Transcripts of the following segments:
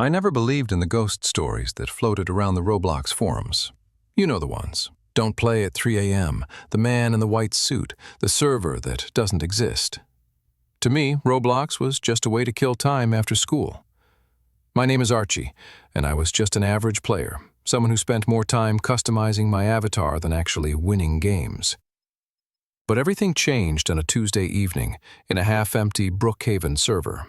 I never believed in the ghost stories that floated around the Roblox forums. You know the ones. Don't play at 3 a.m., the man in the white suit, the server that doesn't exist. To me, Roblox was just a way to kill time after school. My name is Archie, and I was just an average player, someone who spent more time customizing my avatar than actually winning games. But everything changed on a Tuesday evening in a half-empty Brookhaven server.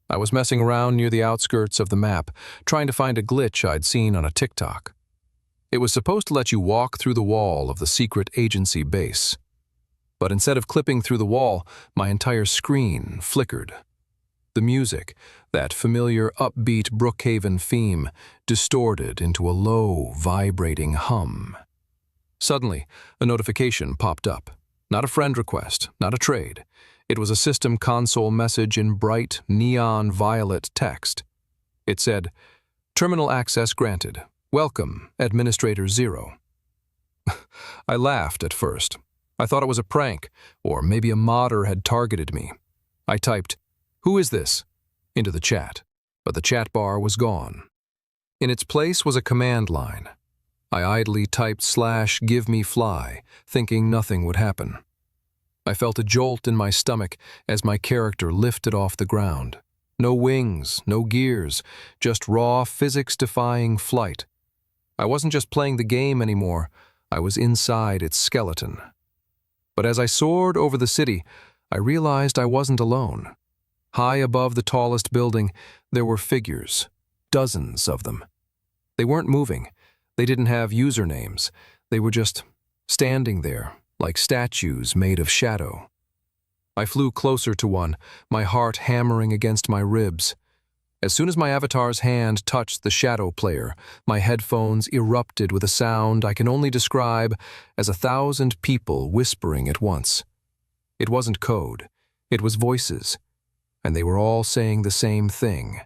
I was messing around near the outskirts of the map, trying to find a glitch I'd seen on a TikTok. It was supposed to let you walk through the wall of the secret agency base. But instead of clipping through the wall, my entire screen flickered. The music, that familiar upbeat Brookhaven theme, distorted into a low, vibrating hum. Suddenly, a notification popped up. Not a friend request, not a trade. It was a system console message in bright, neon violet text. It said, "Terminal access granted. Welcome, Administrator Zero." I laughed at first. I thought it was a prank, or maybe a modder had targeted me. I typed, "Who is this?" into the chat, but the chat bar was gone. In its place was a command line. I idly typed /GiveMeFly, thinking nothing would happen. I felt a jolt in my stomach as my character lifted off the ground. No wings, no gears, just raw physics-defying flight. I wasn't just playing the game anymore, I was inside its skeleton. But as I soared over the city, I realized I wasn't alone. High above the tallest building, there were figures, dozens of them. They weren't moving, they didn't have usernames, they were just standing there, like statues made of shadow. I flew closer to one, my heart hammering against my ribs. As soon as my avatar's hand touched the shadow player, my headphones erupted with a sound I can only describe as 1,000 people whispering at once. It wasn't code, it was voices, and they were all saying the same thing.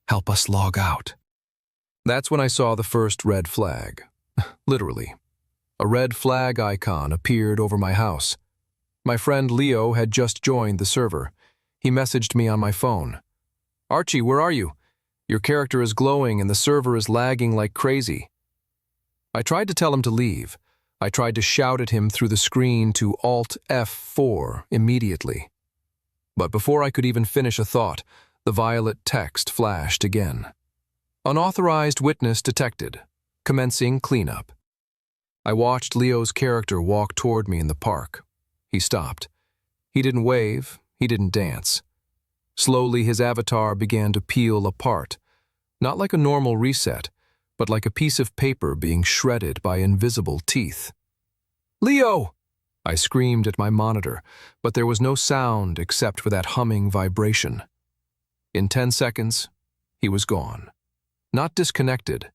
"Help us log out." That's when I saw the first red flag. Literally. A red flag icon appeared over my house. My friend Leo had just joined the server. He messaged me on my phone. "Archie, where are you? Your character is glowing and the server is lagging like crazy." I tried to tell him to leave. I tried to shout at him through the screen to Alt F4 immediately. But before I could even finish a thought, the violet text flashed again. "Unauthorized witness detected. Commencing cleanup." I watched Leo's character walk toward me in the park. He stopped. He didn't wave, he didn't dance. Slowly his avatar began to peel apart, not like a normal reset, but like a piece of paper being shredded by invisible teeth. "Leo!" I screamed at my monitor, but there was no sound except for that humming vibration. In 10 seconds, he was gone. Not disconnected,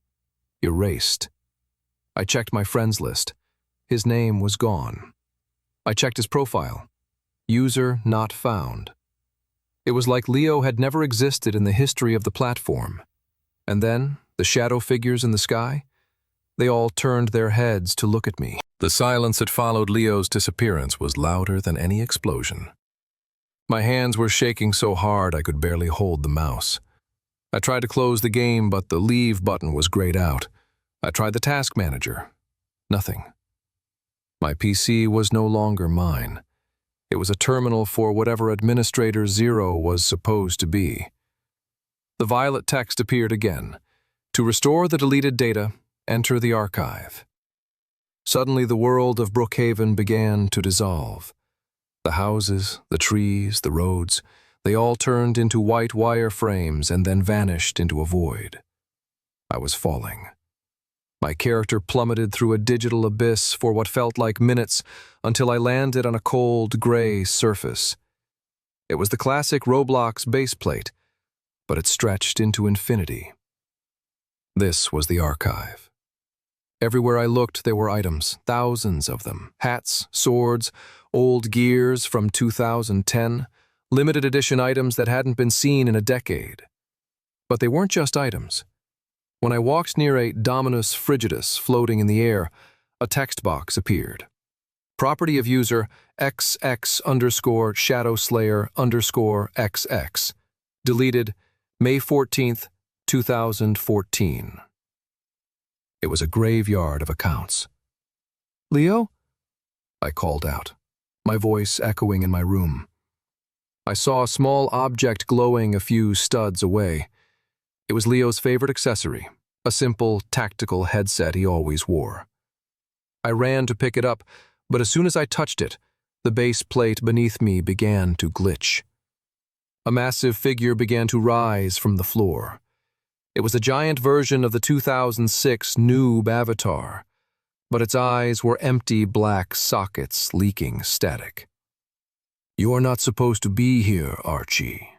erased. I checked my friends list. His name was gone. I checked his profile. User not found. It was like Leo had never existed in the history of the platform. And then, the shadow figures in the sky? They all turned their heads to look at me. The silence that followed Leo's disappearance was louder than any explosion. My hands were shaking so hard I could barely hold the mouse. I tried to close the game, but the leave button was grayed out. I tried the task manager. Nothing. My PC was no longer mine. It was a terminal for whatever Administrator Zero was supposed to be. The violet text appeared again. To restore the deleted data, enter the archive. Suddenly the world of Brookhaven began to dissolve. The houses, the trees, the roads, they all turned into white wire frames and then vanished into a void. I was falling. My character plummeted through a digital abyss for what felt like minutes until I landed on a cold, gray surface. It was the classic Roblox baseplate, but it stretched into infinity. This was the archive. Everywhere I looked, there were items, thousands of them. Hats, swords, old gears from 2010, limited edition items that hadn't been seen in a decade. But they weren't just items. When I walked near a Dominus Frigidus floating in the air, a text box appeared. Property of user XX_ShadowSlayer_XX. Deleted May 14th, 2014. It was a graveyard of accounts. "Leo?" I called out, my voice echoing in my room. I saw a small object glowing a few studs away. It was Leo's favorite accessory, a simple, tactical headset he always wore. I ran to pick it up, but as soon as I touched it, the base plate beneath me began to glitch. A massive figure began to rise from the floor. It was a giant version of the 2006 Noob avatar, but its eyes were empty black sockets leaking static. "You are not supposed to be here, Archie."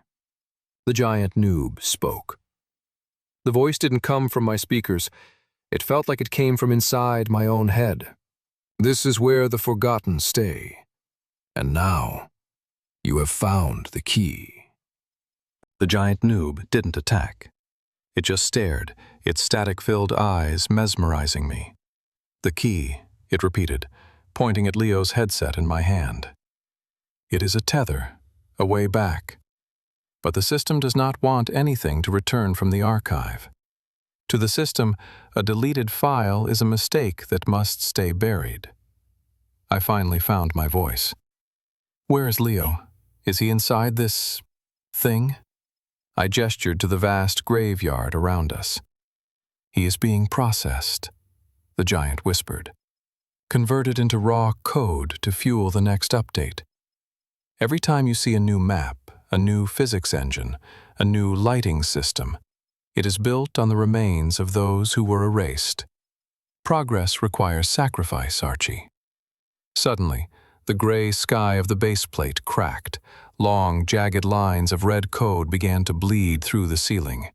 The giant noob spoke. The voice didn't come from my speakers. It felt like it came from inside my own head. "This is where the forgotten stay. And now, you have found the key." The giant noob didn't attack. It just stared, its static-filled eyes mesmerizing me. "The key," it repeated, pointing at Leo's headset in my hand. "It is a tether, a way back. But the system does not want anything to return from the archive. To the system, a deleted file is a mistake that must stay buried." I finally found my voice. "Where is Leo? Is he inside this thing?" I gestured to the vast graveyard around us. "He is being processed," the giant whispered. "Converted into raw code to fuel the next update. Every time you see a new map, a new physics engine, a new lighting system, it is built on the remains of those who were erased. Progress requires sacrifice, Archie." Suddenly, the gray sky of the baseplate cracked. Long, jagged lines of red code began to bleed through the ceiling.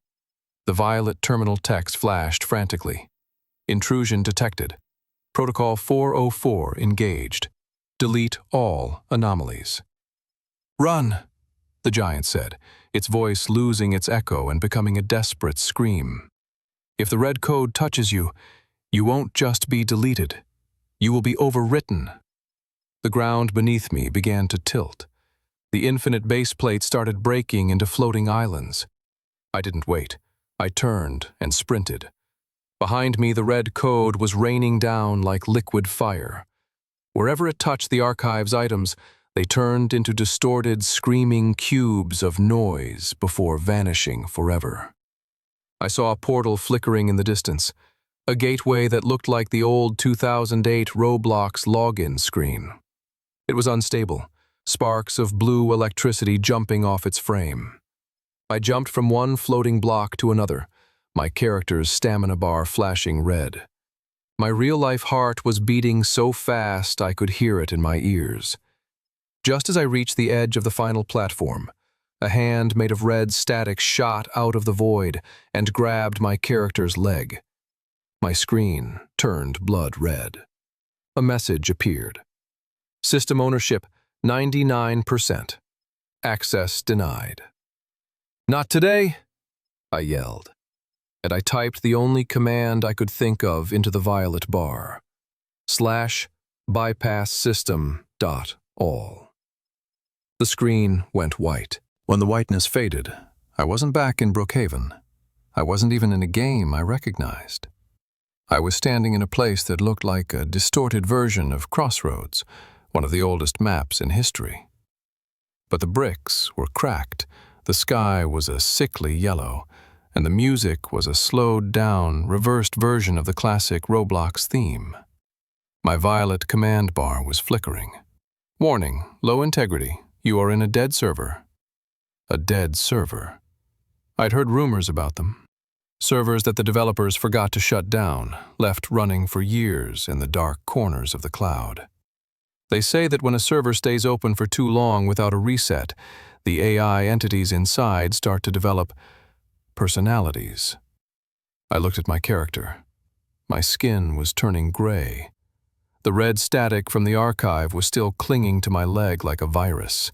The violet terminal text flashed frantically. "Intrusion detected. Protocol 404 engaged. Delete all anomalies." "Run!" the giant said, its voice losing its echo and becoming a desperate scream. "If the red code touches you, you won't just be deleted. You will be overwritten." The ground beneath me began to tilt. The infinite baseplate started breaking into floating islands. I didn't wait. I turned and sprinted. Behind me, the red code was raining down like liquid fire. Wherever it touched the archive's items, they turned into distorted, screaming cubes of noise before vanishing forever. I saw a portal flickering in the distance, a gateway that looked like the old 2008 Roblox login screen. It was unstable, sparks of blue electricity jumping off its frame. I jumped from one floating block to another, my character's stamina bar flashing red. My real-life heart was beating so fast I could hear it in my ears. Just as I reached the edge of the final platform, a hand made of red static shot out of the void and grabbed my character's leg. My screen turned blood red. A message appeared. "System ownership, 99%. Access denied." "Not today," I yelled, and I typed the only command I could think of into the violet bar. /bypasssystem.all. The screen went white. When the whiteness faded, I wasn't back in Brookhaven. I wasn't even in a game I recognized. I was standing in a place that looked like a distorted version of Crossroads, one of the oldest maps in history. But the bricks were cracked, the sky was a sickly yellow, and the music was a slowed-down, reversed version of the classic Roblox theme. My violet command bar was flickering. "Warning, low integrity. You are in a dead server." A dead server. I'd heard rumors about them. Servers that the developers forgot to shut down, left running for years in the dark corners of the cloud. They say that when a server stays open for too long without a reset, the AI entities inside start to develop personalities. I looked at my character. My skin was turning gray. The red static from the archive was still clinging to my leg like a virus.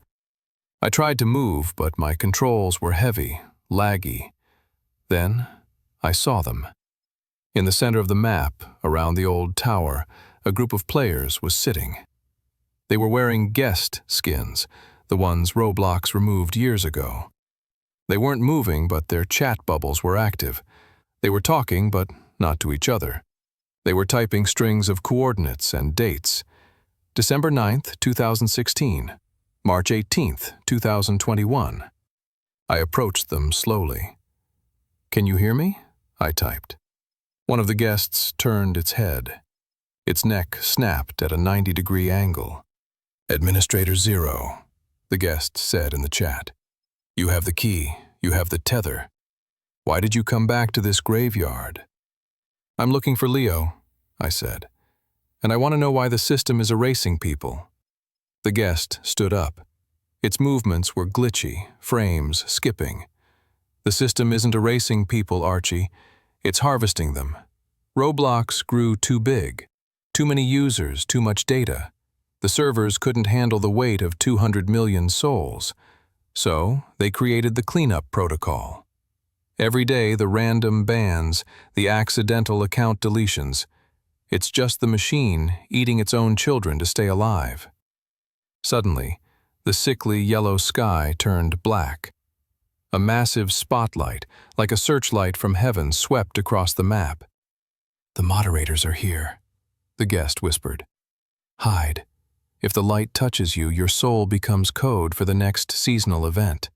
I tried to move, but my controls were heavy, laggy. Then I saw them. In the center of the map, around the old tower, a group of players was sitting. They were wearing guest skins, the ones Roblox removed years ago. They weren't moving, but their chat bubbles were active. They were talking, but not to each other. They were typing strings of coordinates and dates. December 9th, 2016. March 18th, 2021. I approached them slowly. "Can you hear me?" I typed. One of the guests turned its head. Its neck snapped at a 90-degree angle. "Administrator Zero," the guest said in the chat. "You have the key. You have the tether. Why did you come back to this graveyard?" "I'm looking for Leo," I said, "and I want to know why the system is erasing people." The guest stood up. Its movements were glitchy, frames skipping. "The system isn't erasing people, Archie. It's harvesting them. Roblox grew too big. Too many users, too much data. The servers couldn't handle the weight of 200 million souls. So they created the cleanup protocol. Every day, the random bans, the accidental account deletions. It's just the machine eating its own children to stay alive." Suddenly, the sickly yellow sky turned black. A massive spotlight, like a searchlight from heaven, swept across the map. "The moderators are here," the guest whispered. "Hide. If the light touches you, your soul becomes code for the next seasonal event."